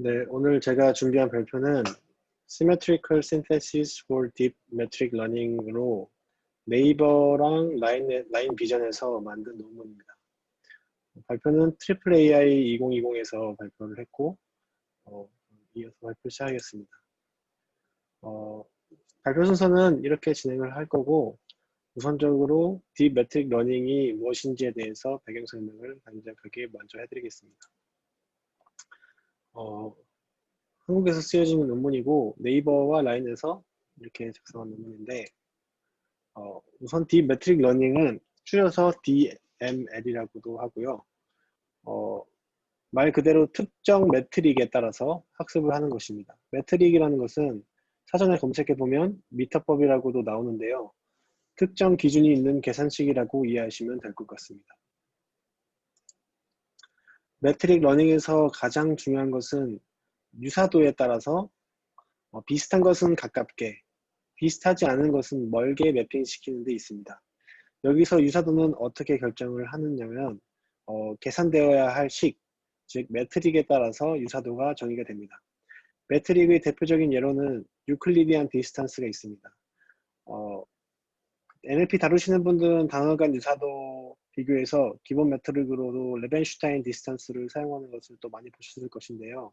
네, 오늘 제가 준비한 발표는 Symmetrical Synthesis for Deep Metric Learning으로 네이버랑 라인 비전에서 만든 논문입니다. 발표는 트리플 AI 2020에서 발표를 했고, 이어서 발표 시작하겠습니다. 발표 순서는 이렇게 진행을 할 거고, 우선적으로 Deep Metric Learning이 무엇인지에 대해서 배경 설명을 간략하게 먼저 해드리겠습니다. 한국에서 쓰여지는 논문이고 네이버와 라인에서 이렇게 작성한 논문인데 우선 Deep Metric Learning은 줄여서 DML이라고도 하고요. 말 그대로 특정 매트릭에 따라서 학습을 하는 것입니다. 매트릭이라는 것은 사전에 검색해보면 미터법이라고도 나오는데요. 특정 기준이 있는 계산식이라고 이해하시면 될 것 같습니다. 매트릭 러닝에서 가장 중요한 것은 유사도에 따라서 비슷한 것은 가깝게, 비슷하지 않은 것은 멀게 매핑시키는 데 있습니다. 여기서 유사도는 어떻게 결정을 하느냐면 계산되어야 할 식, 즉 매트릭에 따라서 유사도가 정의가 됩니다. 매트릭의 대표적인 예로는 유클리디안 디스턴스가 있습니다. NLP 다루시는 분들은 단어간 유사도 비교해서 기본 매트릭으로도 레벤슈타인 디스턴스를 사용하는 것을 또 많이 보셨을 것인데요.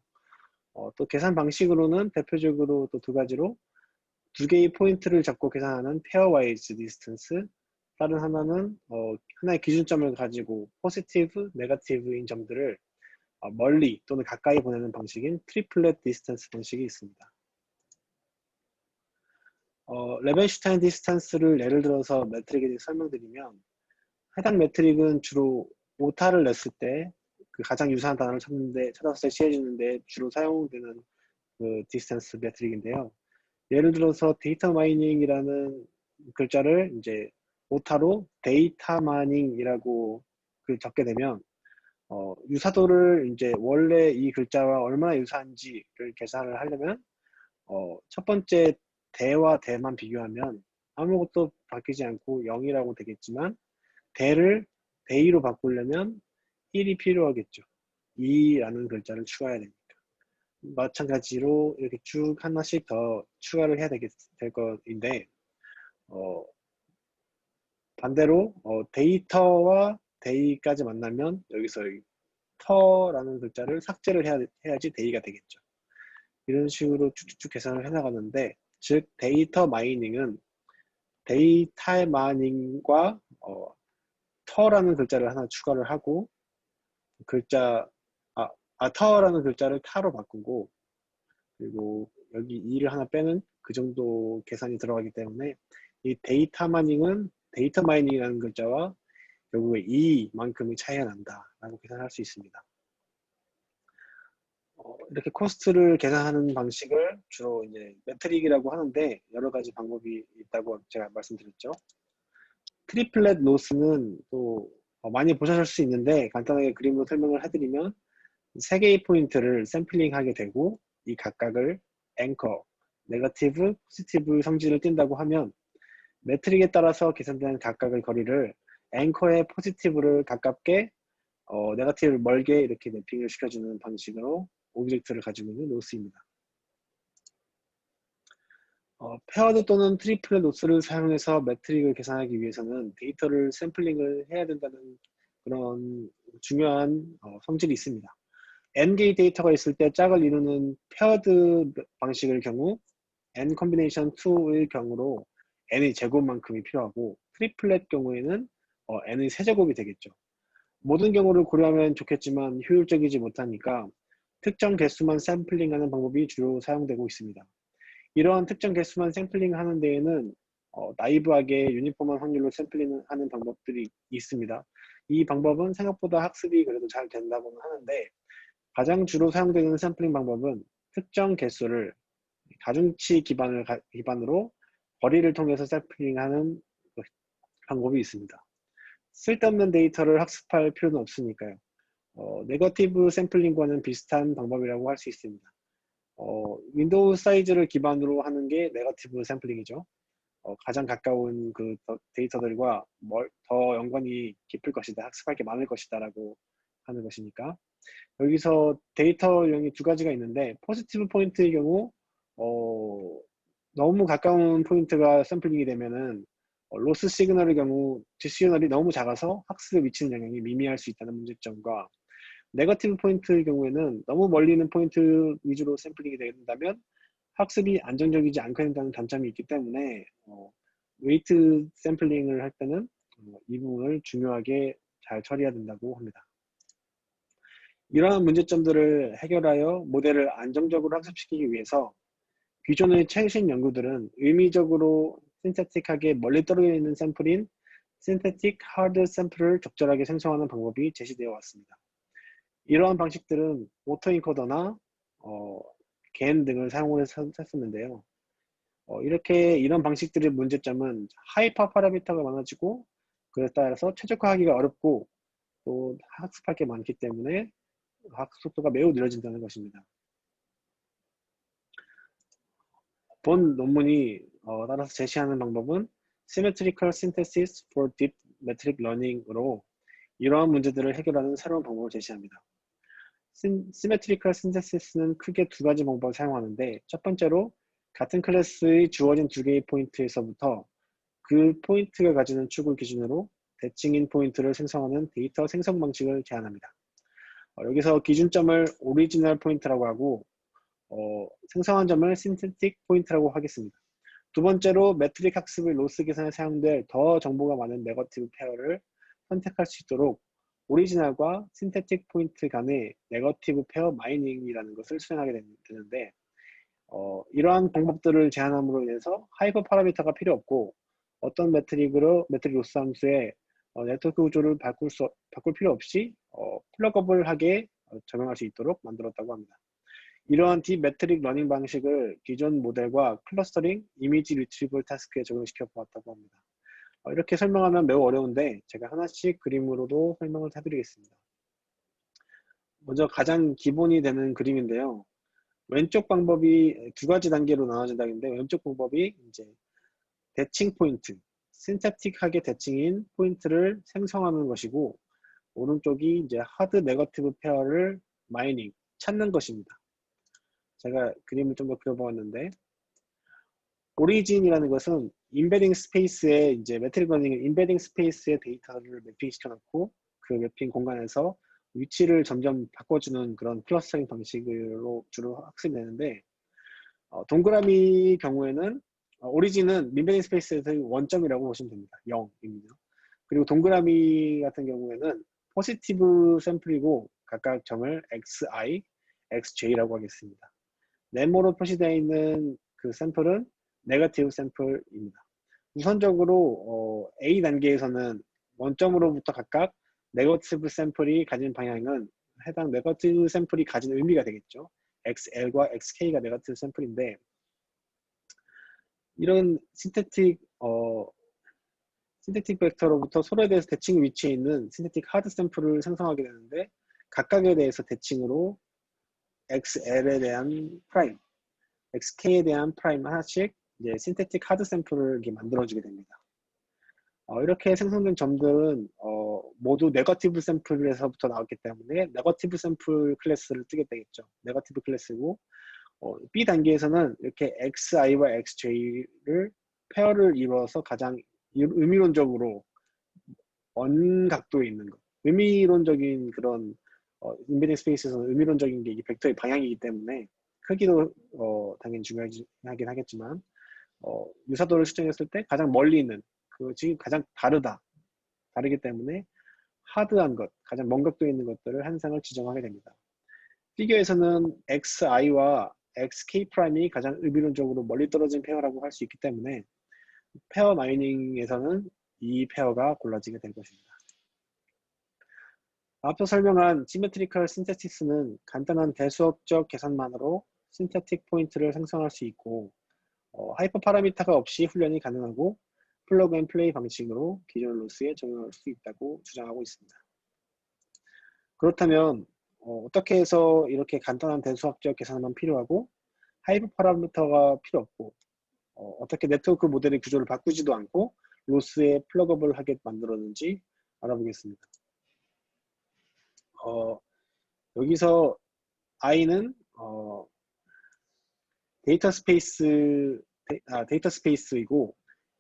또 계산 방식으로는 대표적으로 또 두 가지로 두 개의 포인트를 잡고 계산하는 페어와이즈 디스턴스, 다른 하나는 하나의 기준점을 가지고 포지티브, 네거티브인 점들을 멀리 또는 가까이 보내는 방식인 트리플렛 디스턴스 방식이 있습니다. 레벤슈타인 디스턴스를 예를 들어서 매트릭에 대해 설명드리면 해당 매트릭은 주로 오타를 냈을 때 그 가장 유사한 단어를 찾았을 때 취해지는데 주로 사용되는 그 디스턴스 매트릭인데요. 예를 들어서 데이터 마이닝이라는 글자를 이제 오타로 데이터 마이닝이라고 적게 되면 유사도를 이제 원래 이 글자와 얼마나 유사한지를 계산을 하려면 첫 번째 대와 대만 비교하면 아무것도 바뀌지 않고 0이라고 되겠지만 대를 대의로 바꾸려면 1이 필요하겠죠. 2라는 글자를 추가해야 되니까. 마찬가지로 이렇게 쭉 하나씩 더 추가를 해야 될 것인데 반대로 데이터와 데이까지 만나면 여기서 터라는 글자를 삭제를 해야지 데이가 되겠죠. 이런 식으로 쭉쭉쭉 계산을 해나가는데 즉 데이터 마이닝은 데이터 마이닝과 터라는 글자를 하나 추가를 하고 터라는 글자를 타로 바꾸고 그리고 여기 2를 하나 빼는 그 정도 계산이 들어가기 때문에 이 데이터 마이닝이라는 글자와 결국에 2만큼의 차이가 난다라고 계산할 수 있습니다. 이렇게 코스트를 계산하는 방식을 주로 이제 매트릭이라고 하는데 여러 가지 방법이 있다고 제가 말씀드렸죠. 트리플렛 로스는 또 많이 보셨을 수 있는데 간단하게 그림으로 설명을 해드리면 세 개의 포인트를 샘플링하게 되고 이 각각을 앵커, 네거티브, 포지티브 성질을 띈다고 하면 매트릭에 따라서 계산되는 각각의 거리를 앵커의 포지티브를 가깝게 네거티브를 멀게 이렇게 매핑을 시켜주는 방식으로 오브젝트를 가지고 있는 로스입니다. 페어드 또는 트리플렛 로스를 사용해서 매트릭을 계산하기 위해서는 데이터를 샘플링을 해야 된다는 그런 중요한 성질이 있습니다. n개의 데이터가 있을 때 짝을 이루는 페어드 방식의 경우 n 컴비네이션 2의 경우로 n의 제곱만큼이 필요하고 트리플렛 경우에는 n의 세제곱이 되겠죠. 모든 경우를 고려하면 좋겠지만 효율적이지 못하니까 특정 개수만 샘플링하는 방법이 주로 사용되고 있습니다. 이러한 특정 개수만 샘플링하는 데에는 나이브하게 유니폼한 확률로 샘플링하는 방법들이 있습니다. 이 방법은 생각보다 학습이 그래도 잘 된다고는 하는데 가장 주로 사용되는 샘플링 방법은 특정 개수를 가중치 기반으로 거리를 통해서 샘플링하는 방법이 있습니다. 쓸데없는 데이터를 학습할 필요는 없으니까요. 네거티브 샘플링과는 비슷한 방법이라고 할 수 있습니다. 윈도우 사이즈를 기반으로 하는 게 네거티브 샘플링이죠. 가장 가까운 그 데이터들과 더 연관이 깊을 것이다, 학습할 게 많을 것이다 라고 하는 것이니까. 여기서 데이터용이 두 가지가 있는데 포지티브 포인트의 경우 너무 가까운 포인트가 샘플링이 되면은 로스 시그널의 경우 뒷시그널이 너무 작아서 학습에 미치는 영향이 미미할 수 있다는 문제점과 네거티브 포인트의 경우에는 너무 멀리 있는 포인트 위주로 샘플링이 된다면 학습이 안정적이지 않게 된다는 단점이 있기 때문에 웨이트 샘플링을 할 때는 이 부분을 중요하게 잘 처리해야 된다고 합니다. 이러한 문제점들을 해결하여 모델을 안정적으로 학습시키기 위해서 기존의 최신 연구들은 의미적으로 신테틱하게 멀리 떨어져 있는 샘플인 신테틱 하드 샘플을 적절하게 생성하는 방법이 제시되어 왔습니다. 이러한 방식들은 오토인코더나 겐 등을 사용해서 했었는데요. 이런 방식들의 문제점은 하이퍼 파라미터가 많아지고 그에 따라서 최적화하기가 어렵고 또 학습할 게 많기 때문에 학습 속도가 매우 느려진다는 것입니다. 본 논문이 따라서 제시하는 방법은 Symmetrical Synthesis for Deep Metric Learning으로 이러한 문제들을 해결하는 새로운 방법을 제시합니다. Symmetrical Synthesis는 크게 두 가지 방법을 사용하는데 첫 번째로 같은 클래스의 주어진 두 개의 포인트에서부터 그 포인트가 가지는 축을 기준으로 대칭인 포인트를 생성하는 데이터 생성 방식을 제안합니다. 여기서 기준점을 오리지널 포인트라고 하고 생성한 점을 신테틱 포인트라고 하겠습니다. 두 번째로 매트릭 학습의 로스 계산에 사용될 더 정보가 많은 네거티브 페어를 선택할 수 있도록 오리지널과 신테틱 포인트 간의 네거티브 페어 마이닝이라는 것을 수행하게 되는데 이러한 방법들을 제안함으로 인해서 하이퍼 파라미터가 필요 없고 어떤 매트릭 로스 함수에 네트워크 구조를 바꿀 필요 없이 플러거블하게 적용할 수 있도록 만들었다고 합니다. 이러한 딥 매트릭 러닝 방식을 기존 모델과 클러스터링, 이미지 리트리벌 타스크에 적용시켜 보았다고 합니다. 이렇게 설명하면 매우 어려운데 제가 하나씩 그림으로도 설명을 해드리겠습니다. 먼저 가장 기본이 되는 그림인데요. 왼쪽 방법이 두 가지 단계로 나눠진다는데 왼쪽 방법이 이제 대칭 포인트, 신테틱하게 대칭인 포인트를 생성하는 것이고 오른쪽이 이제 하드 네거티브 페어를 마이닝, 찾는 것입니다. 제가 그림을 좀 더 그려보았는데 오리진이라는 것은 임베딩 스페이스에 이제 매트릭 러닝은 임베딩 스페이스에 데이터를 매핑시켜 놓고 그 매핑 공간에서 위치를 점점 바꿔주는 그런 클러스터링 방식으로 주로 학습이 되는데 동그라미 경우에는 오리진은 임베딩 스페이스에서의 원점이라고 보시면 됩니다. 0입니다. 그리고 동그라미 같은 경우에는 포지티브 샘플이고 각각 점을 xi, xj라고 하겠습니다. 네모로 표시되어 있는 그 샘플은 네거티브 샘플입니다. 우선적으로 A 단계에서는 원점으로부터 각각 네거티브 샘플이 가진 방향은 해당 네거티브 샘플이 가진 의미가 되겠죠. XL과 XK가 네거티브 샘플인데 이런 신테틱 벡터로부터 서로에 대해서 대칭 위치에 있는 신테틱 하드 샘플을 생성하게 되는데 각각에 대해서 대칭으로 XL에 대한 프라임, XK에 대한 프라임 하나씩 이제 신테틱 하드 샘플을 이렇게 만들어주게 됩니다. 이렇게 생성된 점들은 모두 네거티브 샘플에서부터 나왔기 때문에 네거티브 샘플 클래스를 뜨게 되겠죠. 네거티브 클래스고 B 단계에서는 이렇게 XI와 XJ를 페어를 이루어서 가장 의미론적으로 언 각도에 있는 것. 의미론적인 그런 임베딩 스페이스에서는 의미론적인 게 이 벡터의 방향이기 때문에 크기도 당연히 중요하긴 하겠지만 유사도를 측정했을 때 가장 멀리 있는 지금 가장 다르기 때문에 하드한 것, 가장 먼 각도에 있는 것들을 한 상을 지정하게 됩니다. 피겨에서는 XI와 XK'이 가장 의미론적으로 멀리 떨어진 페어라고 할 수 있기 때문에 페어 마이닝에서는 이 페어가 골라지게 될 것입니다. 앞서 설명한 시메트리컬 신테시스는 간단한 대수업적 계산만으로 신테틱 포인트를 생성할 수 있고 하이퍼 파라미터가 없이 훈련이 가능하고 플러그 앤 플레이 방식으로 기존 로스에 적용할 수 있다고 주장하고 있습니다. 그렇다면 어떻게 해서 이렇게 간단한 대수학적 계산만 필요하고 하이퍼 파라미터가 필요 없고 어떻게 네트워크 모델의 구조를 바꾸지도 않고 로스에 플러그업을 하게 만들었는지 알아보겠습니다. 어, 여기서 i는 데이터 스페이스이고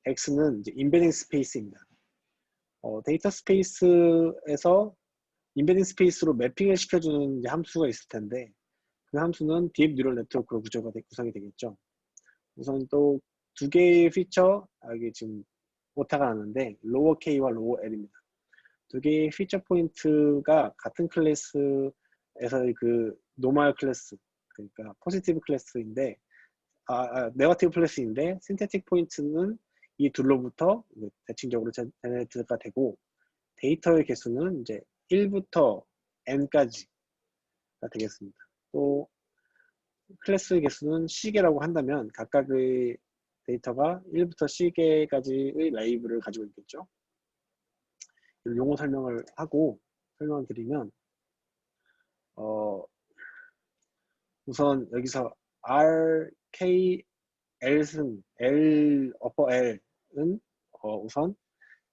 x는 이제 인베딩 스페이스입니다. 데이터 스페이스에서 인베딩 스페이스로 매핑을 시켜주는 이제 함수가 있을 텐데 그 함수는 딥 뉴럴 네트워크로 구성이 되겠죠. 우선 또 두 개의 피처, 여기 지금 오타가 나는데 로어 K와 로어 L입니다. 두 개의 피처 포인트가 같은 클래스에서의 그 노멀 클래스, 그러니까 포지티브 클래스인데 네거티브 클래스인데 신테틱 포인트는 이 둘로부터 대칭적으로 제네레이트가 되고 데이터의 개수는 이제 1부터 n까지가 되겠습니다. 또 클래스의 개수는 C개라고 한다면 각각의 데이터가 1부터 C개까지의 라이브를 가지고 있겠죠. 용어 설명을 하고 설명을 드리면 우선 여기서 R, K, L은 L, 어퍼 L은 우선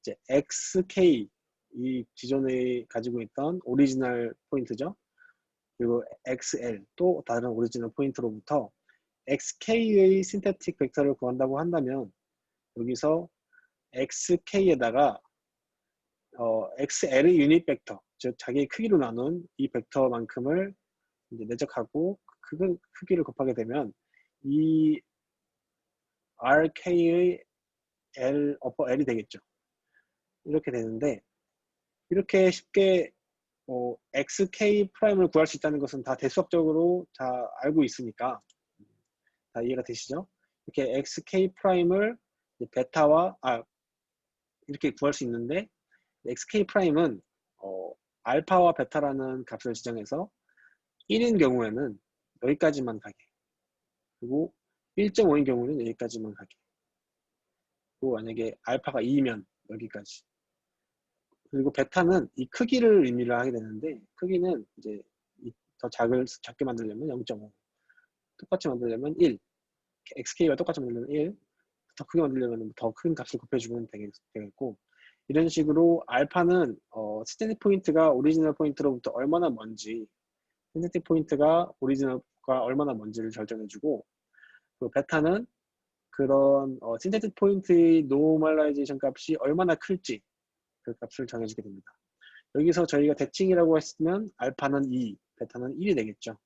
이제 XK 이 기존에 가지고 있던 오리지널 포인트죠. 그리고 XL 또 다른 오리지널 포인트로부터 XK의 신테틱 벡터를 구한다고 한다면 여기서 XK에다가 XL의 유닛 벡터, 즉 자기의 크기로 나눈 이 벡터만큼을 이제 내적하고 그 크기를 곱하게 되면 이 RK의 L, 어퍼 L이 되겠죠. 이렇게 되는데 이렇게 쉽게 XK 프라임을 구할 수 있다는 것은 다 대수학적으로 다 알고 있으니까 다 이해가 되시죠? 이렇게 XK 프라임을 베타와 이렇게 구할 수 있는데 XK 프라임은 알파와 베타라는 값을 지정해서 1인 경우에는 여기까지만 가게, 그리고 1.5인 경우는 여기까지만 가게, 그리고 만약에 알파가 2면 여기까지, 그리고 베타는 이 크기를 의미를 하게 되는데 크기는 이제 더 작게 만들려면 0.5, 똑같이 만들려면 1, XK와 똑같이 만들려면 1, 더 크게 만들려면 더 큰 값을 곱해주면 되겠고, 이런 식으로 알파는 스탠딩 포인트가 오리지널 포인트로부터 얼마나 먼지, 신테틱 포인트가 오리지널과 얼마나 먼지를 결정해주고, 그 베타는 그런 신테틱 포인트의 노멀라이제이션 값이 얼마나 클지 그 값을 정해주게 됩니다. 여기서 저희가 대칭이라고 했으면 알파는 2, 베타는 1이 되겠죠.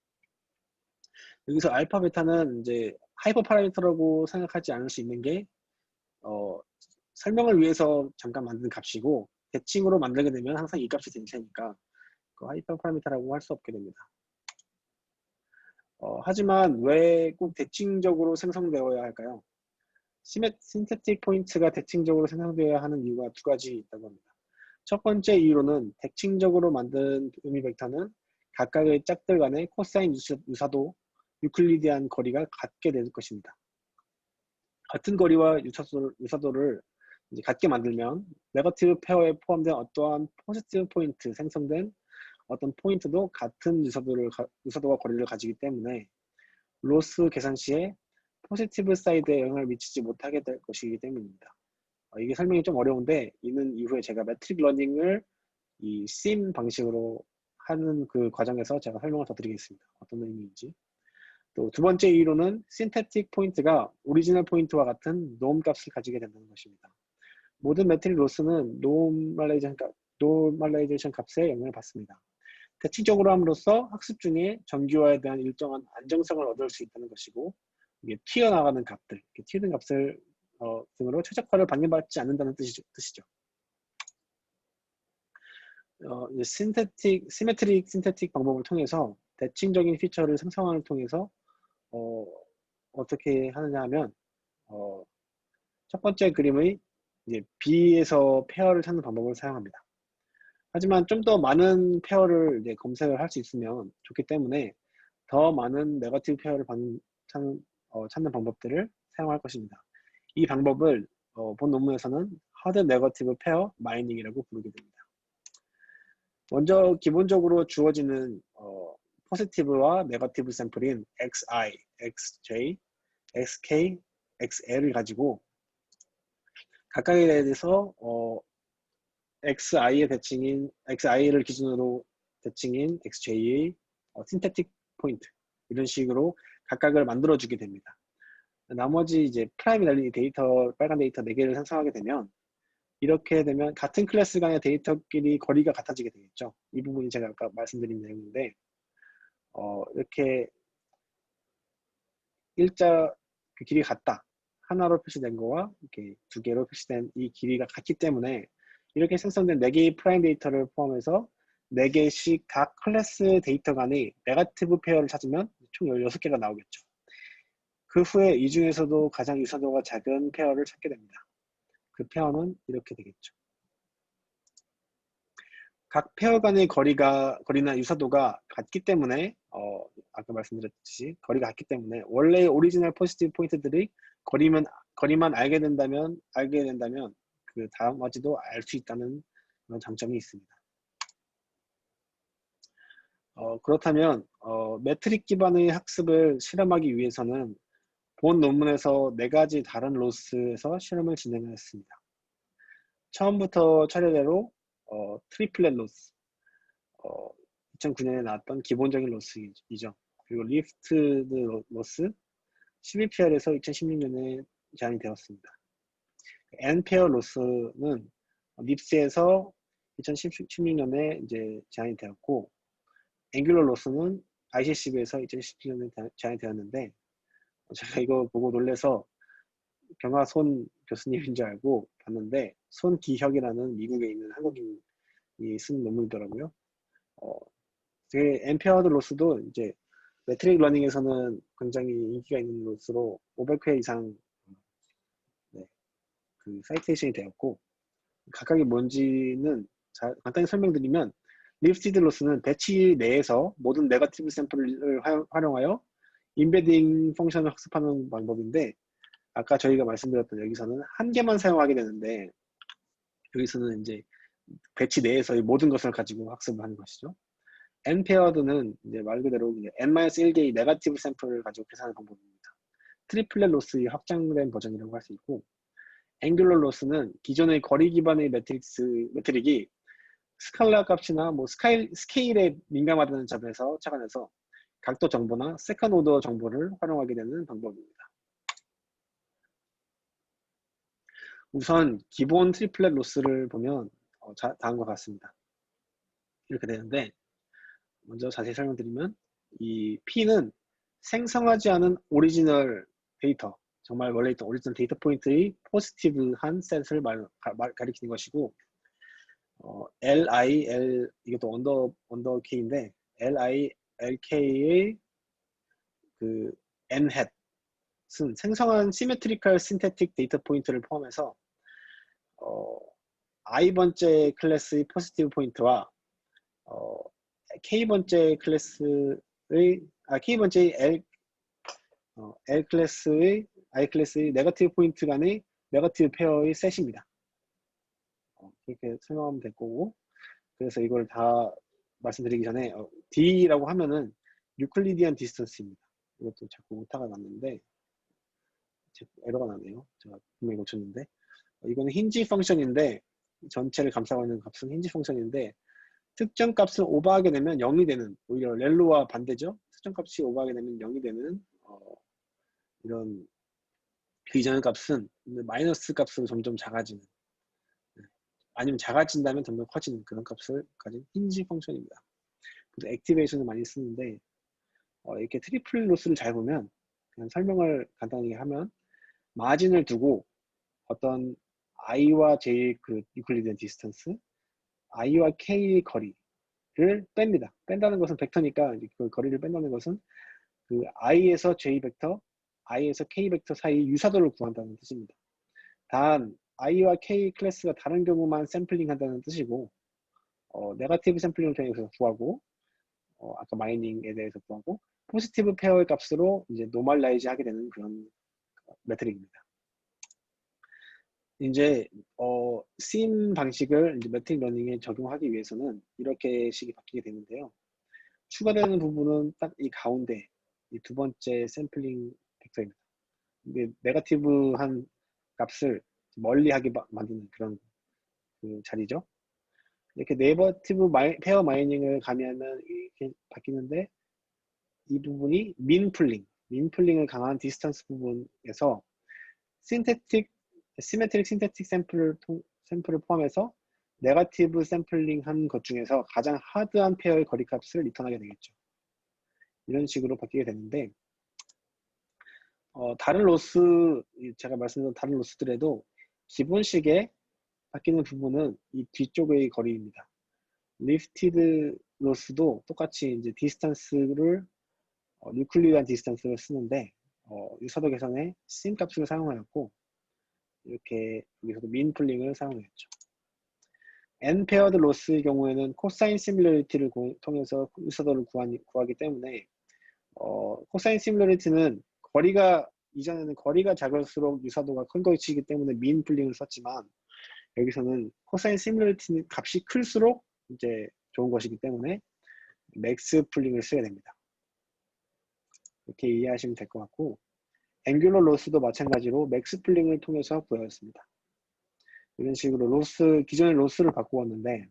여기서 알파, 베타는 이제 하이퍼 파라미터라고 생각하지 않을 수 있는 게 설명을 위해서 잠깐 만든 값이고 대칭으로 만들게 되면 항상 이 값이 될 테니까 그 하이퍼 파라미터라고 할 수 없게 됩니다. 하지만 왜 꼭 대칭적으로 생성되어야 할까요? 신테틱 포인트가 대칭적으로 생성되어야 하는 이유가 두 가지 있다고 합니다. 첫 번째 이유로는 대칭적으로 만든 의미 벡터는 각각의 짝들 간의 코사인 유사도, 유클리디안 거리가 같게 될 것입니다. 같은 거리와 유사도를 이제 같게 만들면 네거티브 페어에 포함된 어떠한 포지티브 포인트 생성된 어떤 포인트도 같은 유사도와 거리를 가지기 때문에 로스 계산 시에 포지티브 사이드에 영향을 미치지 못하게 될 것이기 때문입니다. 이게 설명이 좀 어려운데 이는 이후에 제가 매트릭 러닝을 이 SIM 방식으로 하는 그 과정에서 제가 설명을 더 드리겠습니다. 어떤 의미인지. 또 두 번째 이유로는 신테틱 포인트가 오리지널 포인트와 같은 노음 값을 가지게 된다는 것입니다. 모든 매트릭 로스는 노멀라이제이션 값에 영향을 받습니다. 대칭적으로 함으로써 학습 중에 정규화에 대한 일정한 안정성을 얻을 수 있다는 것이고, 이게 튀어나가는 값들, 튀는 값을 등으로 최적화를 방해받지 않는다는 뜻이죠. 시메트릭 신테틱 방법을 통해서 대칭적인 피처를 생성하는 통해서 어떻게 하느냐 하면 첫 번째 그림의 이제 B에서 페어를 찾는 방법을 사용합니다. 하지만 좀 더 많은 페어를 이제 검색을 할 수 있으면 좋기 때문에 더 많은 네거티브 페어를 찾는 방법들을 사용할 것입니다. 이 방법을 본 논문에서는 하드 네거티브 페어 마이닝이라고 부르게 됩니다. 먼저 기본적으로 주어지는 포지티브와 네거티브 샘플인 XI, XJ, XK, XL을 가지고 각각에 대해서 XI의 대칭인 XI를 기준으로 대칭인 XJ, 신테틱 포인트 이런 식으로 각각을 만들어주게 됩니다. 나머지 이제 프라임이 달린 데이터, 빨간 데이터 4개를 생성하게 되면 이렇게 되면 같은 클래스 간의 데이터끼리 거리가 같아지게 되겠죠. 이 부분이 제가 아까 말씀드린 내용인데 이렇게 일자 그 길이 같다. 하나로 표시된 거와 이렇게 2개로 표시된 이 길이가 같기 때문에 이렇게 생성된 4개의 프라임 데이터를 포함해서 4개씩 각 클래스 데이터 간의 네거티브 페어를 찾으면 총 16개가 나오겠죠. 그 후에 이 중에서도 가장 유사도가 작은 페어를 찾게 됩니다. 그 페어는 이렇게 되겠죠. 각 페어 간의 거리나 유사도가 같기 때문에 아까 말씀드렸듯이 거리가 같기 때문에 원래 오리지널 포지티브 포인트들이 거리만 알게 된다면 그 다음까지도 알 수 있다는 그런 장점이 있습니다. 그렇다면 매트릭 기반의 학습을 실험하기 위해서는 본 논문에서 4가지 다른 로스에서 실험을 진행했습니다. 처음부터 차례대로 트리플렛 로스, 2009년에 나왔던 기본적인 로스이죠. 그리고 리프트 로스 12PR에서 2016년에 제안이 되었습니다. N페어 로스는 립스에서 2016년에 이제 제안이 되었고, 앵귤러 로스는 ICCB에서 2017년에 제안이 되었는데, 제가 이거 보고 놀래서 경화손 교수님인 줄 알고 봤는데, 손기혁이라는 미국에 있는 한국인이 쓴 논문이더라고요. 엠페어드 로스도 이제 매트릭 러닝에서는 굉장히 인기가 있는 로스로 500회 이상 그 사이테이션이 되었고, 각각이 뭔지는 간단히 설명드리면, 리프티드 로스는 배치 내에서 모든 네거티브 샘플을 활용하여 인베딩 펑션을 학습하는 방법인데, 아까 저희가 말씀드렸던 여기서는 한 개만 사용하게 되는데, 여기서는 이제 배치 내에서의 모든 것을 가지고 학습을 하는 것이죠. N페어드는 이제 말 그대로 N-1개의 네거티브 샘플을 가지고 계산하는 방법입니다. 트리플렛 로스의 확장된 버전이라고 할 수 있고, 앵귤러 로스는 기존의 거리 기반의 매트릭이 스칼라 값이나 뭐 스케일에 민감하다는 점에서 착안해서 각도 정보나 세컨 오더 정보를 활용하게 되는 방법입니다. 우선 기본 트리플렛 로스를 보면 다음과 같습니다. 이렇게 되는데, 먼저 자세히 설명드리면 이 P는 생성하지 않은 오리지널 데이터, 정말 원래 있던 오리지널 데이터 포인트의 포지티브한 셋을 가리키는 것이고, LIL, 이것도 언더 K인데, LILK의 그 N-은 생성한 시메트리컬 신테틱 데이터 포인트를 포함해서 i번째 클래스의 포지티브 포인트와 k번째 클래스의 k번째 L 클래스의 I 클래스의 네거티브 포인트 간의 네거티브 페어의 셋입니다. 이렇게 설명하면 될 거고, 그래서 이걸 다 말씀드리기 전에 D라고 하면은 유클리디안 디스턴스입니다. 이것도 자꾸 오타가 났는데 에러가 나네요. 제가 분명히 고쳤는데 이거는 힌지 펑션인데, 전체를 감싸고 있는 값은 힌지 펑션인데, 특정 값을 오버하게 되면 0이 되는, 오히려 렐로와 반대죠. 특정 값이 오버하게 되면 0이 되는 이런 그 이전의 값은 마이너스 값으로 점점 작아지는, 아니면 작아진다면 점점 커지는 그런 값을 가진 힌지 펑션입니다. 그래서 액티베이션을 많이 쓰는데, 이렇게 트리플 로스를 잘 보면, 그냥 설명을 간단하게 하면 마진을 두고 어떤 i와 j의 그 유클리디안 디스턴스, i와 k의 거리를 뺍니다. 뺀다는 것은 벡터니까 그 거리를 뺀다는 것은 그 i에서 j 벡터, i에서 k 벡터 사이 유사도를 구한다는 뜻입니다. 단 i와 k 클래스가 다른 경우만 샘플링 한다는 뜻이고, 네거티브 샘플링을 통해서 구하고, 아까 마이닝에 대해서 구하고, 포지티브 페어의 값으로 이제 노멀라이즈 하게 되는 그런 매트릭입니다. 이제 씬 방식을 이제 매트릭 러닝에 적용하기 위해서는 이렇게 식이 바뀌게 되는데요. 추가되는 부분은 딱 이 가운데 이 두 번째 샘플링 벡터입니다. 이게 네거티브한 값을 멀리하게 만드는 그런 그 자리죠. 이렇게 네이버티브 페어 마이닝을 가면은 이렇게 바뀌는데 이 부분이 민풀링을 강한 디스턴스 부분에서 시메트릭 신테틱 샘플을 포함해서 네거티브 샘플링 한 것 중에서 가장 하드한 페어의 거리값을 리턴하게 되겠죠. 이런 식으로 바뀌게 되는데 다른 로스, 제가 말씀드린 다른 로스들에도 기본식에 바뀌는 부분은 이 뒤쪽의 거리입니다. 리프티드 로스도 똑같이 이제 디스턴스를 유클리드한 디스턴스를 쓰는데 유사도 계산에 심 값을 사용하였고 이렇게 여기서도 민 풀링을 사용했죠. n 페어드 로스의 경우에는 코사인 시뮬러리티를 통해서 유사도를 구하기 때문에 코사인 시뮬러리티는 이전에는 거리가 작을수록 유사도가 큰 것이기 때문에 민 풀링을 썼지만 여기서는 코사인 시뮬러리티 값이 클수록 이제 좋은 것이기 때문에 맥스 풀링을 쓰게 됩니다. 이렇게 이해하시면 될 것 같고 앵귤러 로스도 마찬가지로 맥스 풀링을 통해서 구하였습니다. 이런 식으로 기존의 로스를 바꾸었는데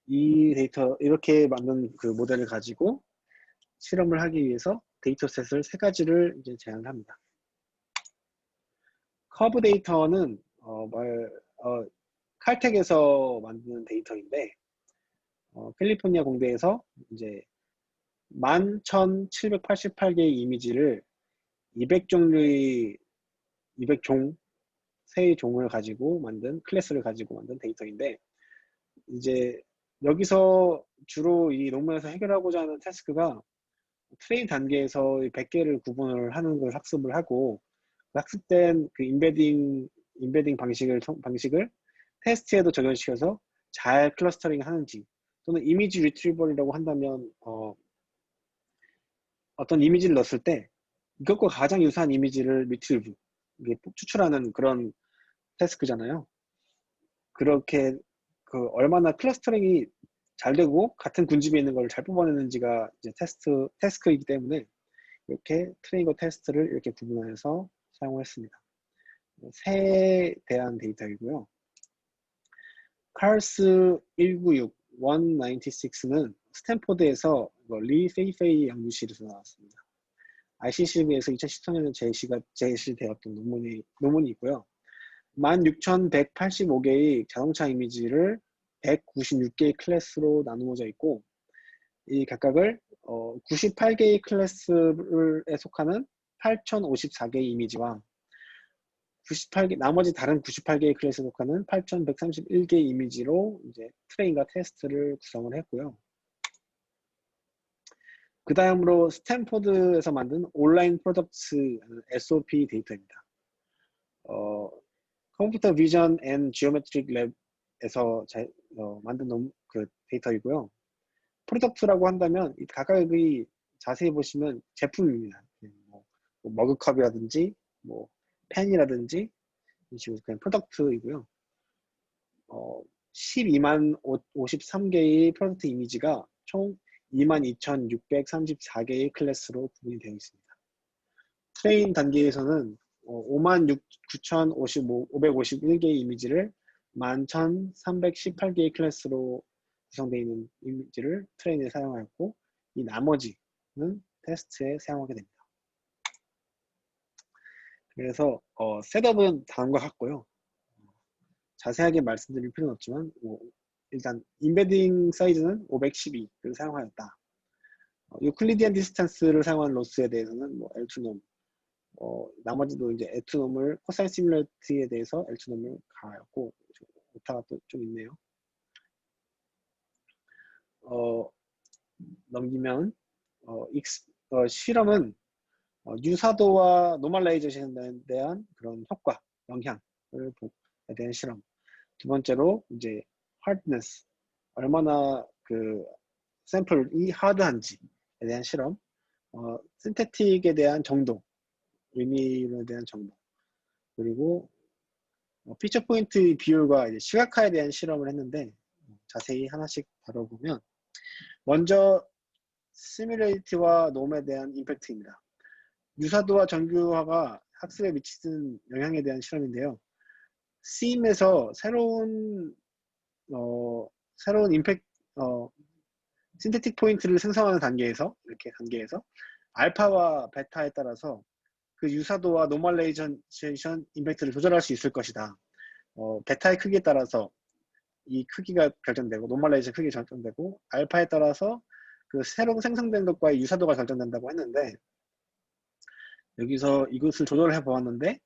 이 데이터 이렇게 만든 그 모델을 가지고 실험을 하기 위해서 데이터셋을 세 가지를 이제 제안을 합니다. 커브 데이터는 칼텍에서 만드는 데이터인데 캘리포니아 공대에서 이제 11,788개의 이미지를 200종의 200종 세의 종을 가지고 만든 클래스를 가지고 만든 데이터인데 이제 여기서 주로 이 논문에서 해결하고자 하는 태스크가 트레인 단계에서 100개를 구분을 하는 걸 학습을 하고 학습된 그 인베딩 방식을 테스트에도 적용시켜서 잘 클러스터링 하는지 또는 이미지 리트리버리라고 한다면 어떤 이미지를 넣었을 때 이것과 가장 유사한 이미지를 리트리브 추출하는 그런 태스크잖아요. 그렇게 얼마나 클러스터링이 잘 되고 같은 군집에 있는 걸 잘 뽑아내는지가 이제 태스크이기 때문에 이렇게 트레인과 테스트를 이렇게 구분해서 사용했습니다. 새에 대한 데이터이고요. 카르스 196는 스탠포드에서 리 페이페이 연구실에서 나왔습니다. ICCV에서 2014년에 제시되었던 논문이 있고요. 16,185개의 자동차 이미지를 196개의 클래스로 나누어져 있고 이 각각을 98개의 클래스에 속하는 8,054개의 이미지와 나머지 다른 98개의 클래스에 속하는 8,131개의 이미지로 이제 트레인과 테스트를 구성을 했고요. 그 다음으로 스탠포드에서 만든 온라인 프로덕트 SOP 데이터입니다. 컴퓨터 비전 앤 지오메트릭 랩에서 만든 그 데이터이고요. 프로덕트라고 한다면 이 각각의 자세히 보시면 제품입니다. 뭐 머그컵이라든지 뭐 펜이라든지 이런 식으로 그냥 프로덕트이고요. 12만 53개의 프로덕트 이미지가 총 22,634개의 클래스로 구분이 되어 있습니다. 트레인 단계에서는 59,551개의 이미지를 11,318개의 클래스로 구성되어 있는 이미지를 트레인에 사용하였고 이 나머지는 테스트에 사용하게 됩니다. 그래서 셋업은 다음과 같고요. 자세하게 말씀드릴 필요는 없지만 일단 인베딩 사이즈는 512를 사용하였다. 유클리디안 디스턴스를 사용한 로스에 대해서는 엘투놈, 나머지도 이제 에투놈을 코사인 시뮬러티에 대해서 엘투놈을 가하였고 오타가 또 좀 있네요. 넘기면 실험은 유사도와 노멀라이제이션에 대한 그런 효과, 영향에 대한 실험. 두 번째로 이제 hardness, 얼마나 그 샘플이 하드한지에 대한 실험. 신테틱에 대한 정도, 의미에 대한 정도. 그리고 피처 포인트 비율과 이제 시각화에 대한 실험을 했는데 자세히 하나씩 다뤄보면 먼저 시뮬레이티와 놈에 대한 임팩트입니다. 유사도와 정교화가 학습에 미치는 영향에 대한 실험인데요. SIEM에서 새로운 임팩 신테틱 포인트를 생성하는 단계에서 이렇게 단계에서 알파와 베타에 따라서 그 유사도와 노멀레이제이션 임팩트를 조절할 수 있을 것이다. 베타의 크기에 따라서 이 크기가 결정되고 노멀레이션 크기가 결정되고 알파에 따라서 그 새로 생성된 것과의 유사도가 결정된다고 했는데 여기서 이것을 조절해 보았는데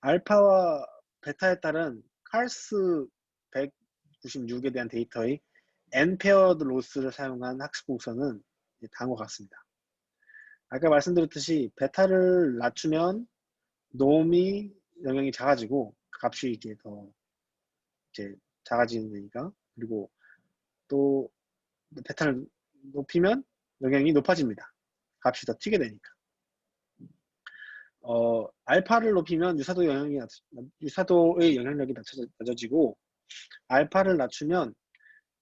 알파와 베타에 따른 칼스 196에 대한 데이터의 N페어드 로스를 사용한 학습 복선은 다음과 같습니다. 아까 말씀드렸듯이 베타를 낮추면 놈이 영향이 작아지고 값이 이제 더 작아지는 거니까 그리고 또 베타를 높이면 영향이 높아집니다. 값이 더 튀게 되니까. 알파를 높이면 유사도의 영향력이 낮아지고 알파를 낮추면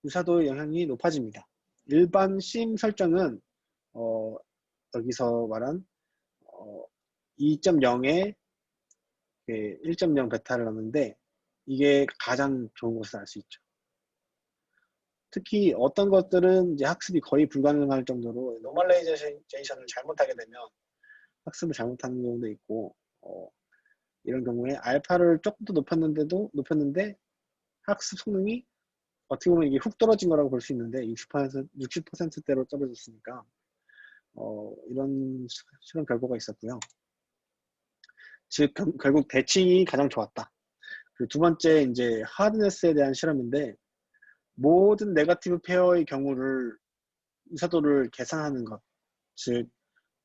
유사도의 영향이 높아집니다. 일반 SIEM 설정은 여기서 말한 2.0에 1.0 베타를 넣는데 이게 가장 좋은 것을 알 수 있죠. 특히 어떤 것들은 이제 학습이 거의 불가능할 정도로 노멀라이제이션을 잘못하게 되면 학습을 잘못하는 경우도 있고 이런 경우에 알파를 조금 더 높였는데 학습 성능이 어떻게 보면 이게 훅 떨어진 거라고 볼 수 있는데 60%대로 떨어졌으니까 이런 실험 결과가 있었고요. 즉 결국 대칭이 가장 좋았다. 그리고 두 번째 이제 하드네스에 대한 실험인데 모든 네거티브 페어의 경우를 유사도를 계산하는 것. 즉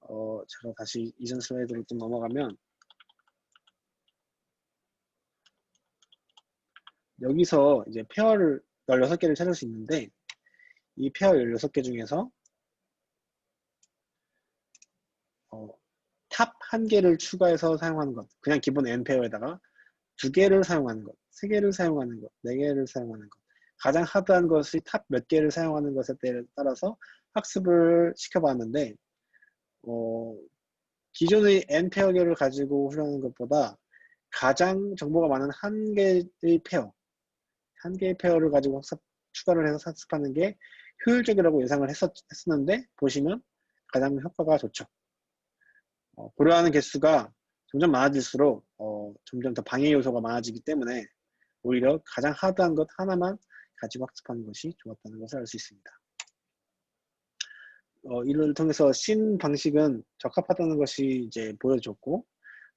제가 다시 이전 슬라이드로 좀 넘어가면 여기서 이제 페어를 16개를 찾을 수 있는데 이 페어 16개 중에서 탑 1개를 추가해서 사용하는 것. 그냥 기본 N페어에다가 2개를 사용하는 것, 3개를 사용하는 것, 4개를 사용하는 것. 가장 하드한 것이 탑 몇 개를 사용하는 것에 따라서 학습을 시켜봤는데 기존의 N페어계를 가지고 훈련하는 것보다 가장 정보가 많은 한 개의 페어를 가지고 추가를 해서 학습하는 게 효율적이라고 예상을 했었는데 보시면 가장 효과가 좋죠. 고려하는 개수가 점점 많아질수록 점점 더 방해 요소가 많아지기 때문에 오히려 가장 하드한 것 하나만 가지고 학습하는 것이 좋았다는 것을 알 수 있습니다. 이를 통해서 SIEM 방식은 적합하다는 것이 이제 보여줬고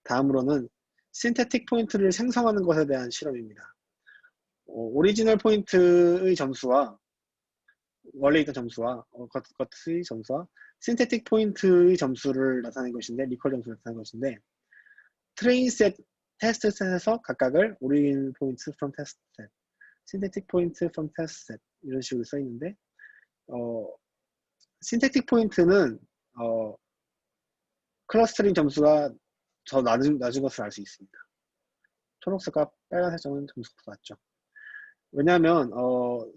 다음으로는 신테틱 포인트를 생성하는 것에 대한 실험입니다. 오리지널 포인트의 점수와 원래 있던 점수와 겉의 점수와 신테틱 포인트의 점수를 나타낸 것인데 리콜 점수를 나타낸 것인데 트레인 셋, 테스트 셋에서 각각을 오리지널 포인트 from 테스트 셋, 신테틱 포인트 from 테스트 셋 이런 식으로 써 있는데 신테틱 포인트는 클러스터링 점수가 더 낮은 것을 알 수 있습니다. 초록색과 빨간색 점은 점수가 더 낮죠. 왜냐하면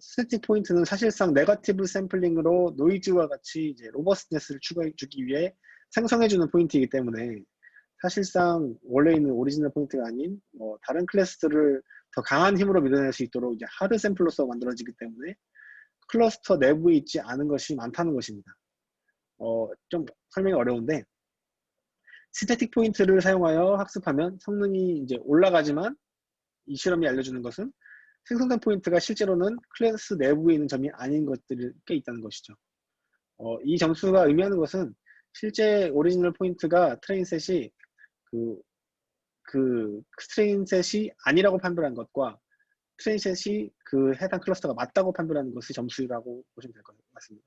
스태틱 포인트는 사실상 네거티브 샘플링으로 노이즈와 같이 이제 로버스트네스를 추가해 주기 위해 생성해주는 포인트이기 때문에 사실상 원래 있는 오리지널 포인트가 아닌 다른 클래스들을 더 강한 힘으로 밀어낼 수 있도록 이제 하드 샘플로서 만들어지기 때문에 클러스터 내부에 있지 않은 것이 많다는 것입니다. 좀 설명이 어려운데 스태틱 포인트를 사용하여 학습하면 성능이 이제 올라가지만 이 실험이 알려주는 것은 생성된 포인트가 실제로는 클래스 내부에 있는 점이 아닌 것들이 꽤 있다는 것이죠. 이 점수가 의미하는 것은 실제 오리지널 포인트가 트레인셋이 그 트레인셋이 아니라고 판별한 것과 트레인셋이 그 해당 클러스터가 맞다고 판별하는 것이 점수라고 보시면 될 것 같습니다.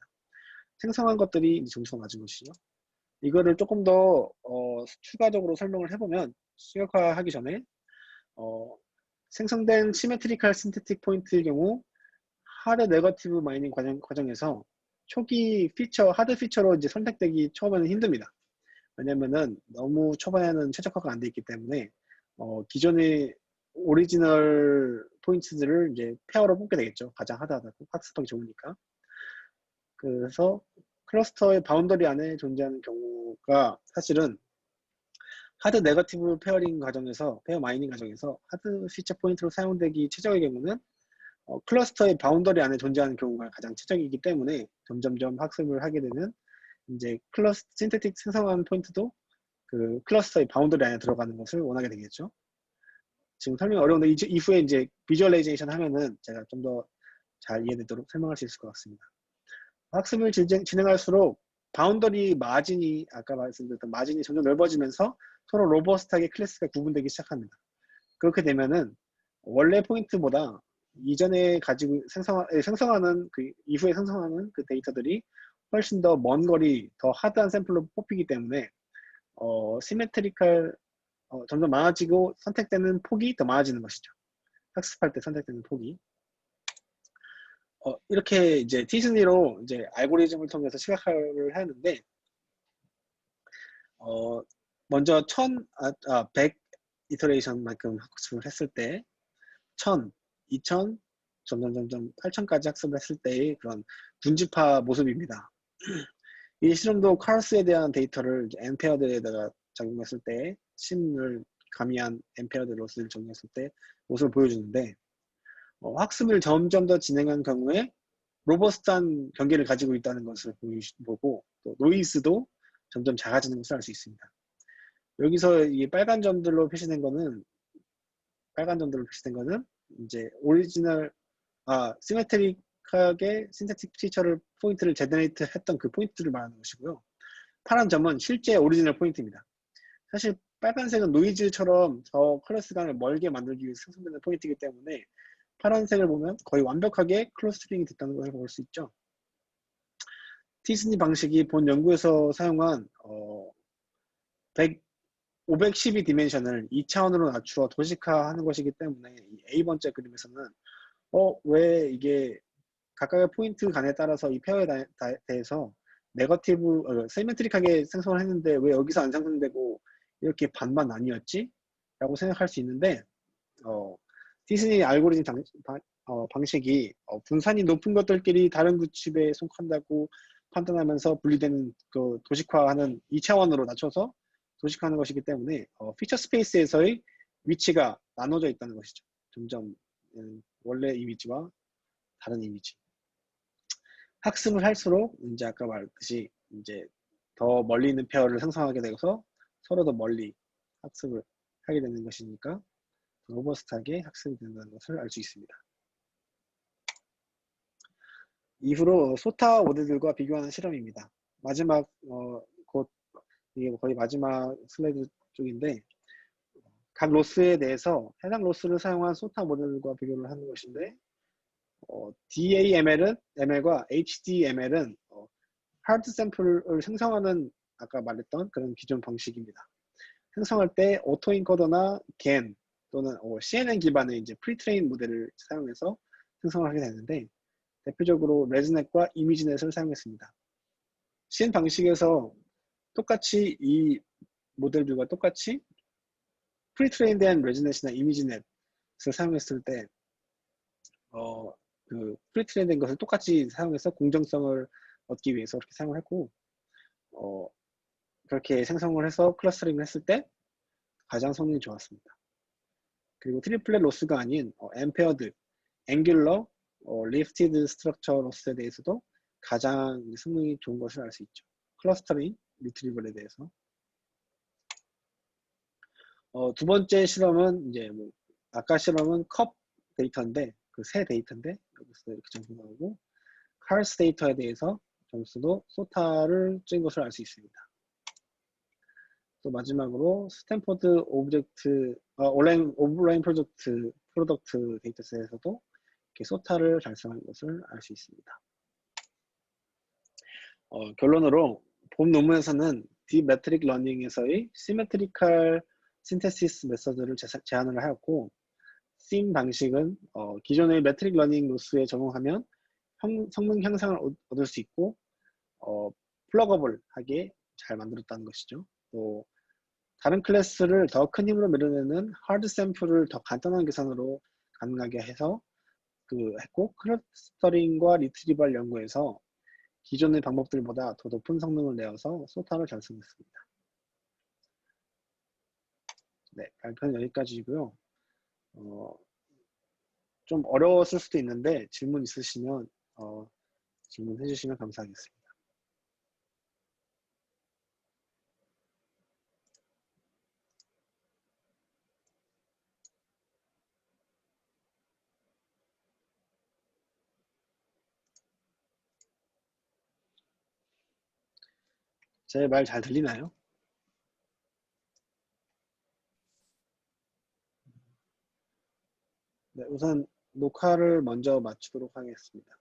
생성한 것들이 점수가 맞은 것이죠. 이거를 조금 더 추가적으로 설명을 해보면 시각화하기 전에 생성된 시메트리컬 신테틱 포인트의 경우 하드 네거티브 마이닝 과정에서 초기 피처, 하드 피처로 이제 선택되기 처음에는 힘듭니다. 왜냐면은 너무 초반에는 최적화가 안 돼 있기 때문에 기존의 오리지널 포인트들을 이제 페어로 뽑게 되겠죠. 가장 하드하다고 학습하기 좋으니까. 그래서 클러스터의 바운더리 안에 존재하는 경우가 사실은 하드 네거티브 페어링 과정에서, 페어 마이닝 과정에서 하드 피처 포인트로 사용되기 최적의 경우는 클러스터의 바운더리 안에 존재하는 경우가 가장 최적이기 때문에 점점점 학습을 하게 되는 이제 신테틱 생성한 포인트도 그 클러스터의 바운더리 안에 들어가는 것을 원하게 되겠죠. 지금 설명이 어려운데 이후에 이제 비주얼라이제이션 하면은 제가 좀 더 잘 이해되도록 설명할 수 있을 것 같습니다. 학습을 진행할수록 바운더리 마진이 아까 말씀드렸던 마진이 점점 넓어지면서 서로 로버스트하게 클래스가 구분되기 시작합니다. 그렇게 되면은 원래 포인트보다 이전에 가지고 생성하는 그 이후에 생성하는 그 데이터들이 훨씬 더 먼 거리, 더 하드한 샘플로 뽑히기 때문에 시메트리컬 점점 많아지고 선택되는 폭이 더 많아지는 것이죠. 학습할 때 선택되는 폭이. 이렇게 이제 디즈니로 이제 알고리즘을 통해서 시각화를 하는데 먼저 100 이터레이션만큼 학습을 했을 때 1000, 2000, 점점 8000까지 학습을 했을 때의 그런 분집화 모습입니다. 이 실험도 카르스에 대한 데이터를 엠페어드에다가 적용했을 때 심을 가미한 엠페어드 로스를 적용했을 때 모습을 보여주는데 학습을 점점 더 진행한 경우에 로버스트한 경계를 가지고 있다는 것을 보고 또 노이즈도 점점 작아지는 것을 알 수 있습니다. 여기서 이 빨간 점들로 표시된 거는 이제 오리지널 시메트릭하게 신테틱 피처를 포인트를 제너레이트 했던 그 포인트를 말하는 것이고요. 파란 점은 실제 오리지널 포인트입니다. 사실 빨간색은 노이즈처럼 저 클래스간을 멀게 만들기 위해서 생성되는 포인트이기 때문에 파란색을 보면 거의 완벽하게 클러스터링이 됐다는 것을 볼 수 있죠. 디즈니 방식이 본 연구에서 사용한 512 디멘션을 2차원으로 낮추어 도식화하는 것이기 때문에 이 A번째 그림에서는 왜 이게 각각의 포인트 간에 따라서 이 페어에 대해서 네거티브, 시메트릭하게 생성을 했는데 왜 여기서 안 생성되고 이렇게 반반 나뉘었지? 라고 생각할 수 있는데 디즈니 알고리즘 방식이 분산이 높은 것들끼리 다른 구집에 속한다고 판단하면서 분리되는 그 도식화하는 2차원으로 낮춰서 도식화하는 것이기 때문에 피처 스페이스에서의 위치가 나눠져 있다는 것이죠. 점점 원래 이미지와 다른 이미지. 학습을 할수록 이제 아까 말했듯이 이제 더 멀리 있는 페어를 생성하게 되어서 서로 더 멀리 학습을 하게 되는 것이니까 로버스트하게 학습이 된다는 것을 알 수 있습니다. 이후로 소타 모델들과 비교하는 실험입니다. 마지막 곧 이게 거의 마지막 슬라이드 쪽인데 각 로스에 대해서 해당 로스를 사용한 소타 모델과 비교를 하는 것인데 DAML과 HDML은 하드 샘플을 생성하는 아까 말했던 그런 기존 방식입니다. 생성할 때 오토인코더나 GAN 또는 CNN 기반의 이제 프리트레인 모델을 사용해서 생성을 하게 되는데 대표적으로 레즈넷과 이미지넷을 사용했습니다. CN 방식에서 똑같이 이 모델들과 똑같이 프리트레인된 레즈넷이나 이미지넷을 사용했을 때 그 프리트레인된 것을 똑같이 사용해서 공정성을 얻기 위해서 그렇게 사용을 했고 그렇게 생성을 해서 클러스터링을 했을 때 가장 성능이 좋았습니다. 그리고 트리플렛 로스가 아닌 엠페어드, 앵귤러, 리프티드 스트럭처 로스에 대해서도 가장 성능이 좋은 것을 알 수 있죠. 클러스터링, 리트리벌에 대해서. 두 번째 실험은 이제 아까 실험은 컵 데이터인데 그 새 데이터인데 여기서 이렇게 점수 나오고 카르스 데이터에 대해서 점수도 소타를 찍은 것을 알 수 있습니다. 또 마지막으로 스탠포드 오프라인 프로덕트 데이터셋에서도 이렇게 소타를 달성한 것을 알 수 있습니다. 결론으로 본 논문에서는 딥 매트릭 러닝에서의 시메트리컬 신테시스 메서드를 제안을 하였고 심 방식은 기존의 매트릭 러닝 로스에 적용하면 성능 향상을 얻을 수 있고 플러거블하게 잘 만들었다는 것이죠. 또 다른 클래스를 더 큰 힘으로 밀어내는 하드 샘플을 더 간단한 계산으로 가능하게 해서 했고 클러스터링과 리트리벌 연구에서 기존의 방법들보다 더 높은 성능을 내어서 소타를 달성했습니다. 네, 발표는 여기까지고요. 좀 어려웠을 수도 있는데 질문 있으시면 질문해 주시면 감사하겠습니다. 제 말 잘 들리나요? 네, 우선 녹화를 먼저 마치도록 하겠습니다.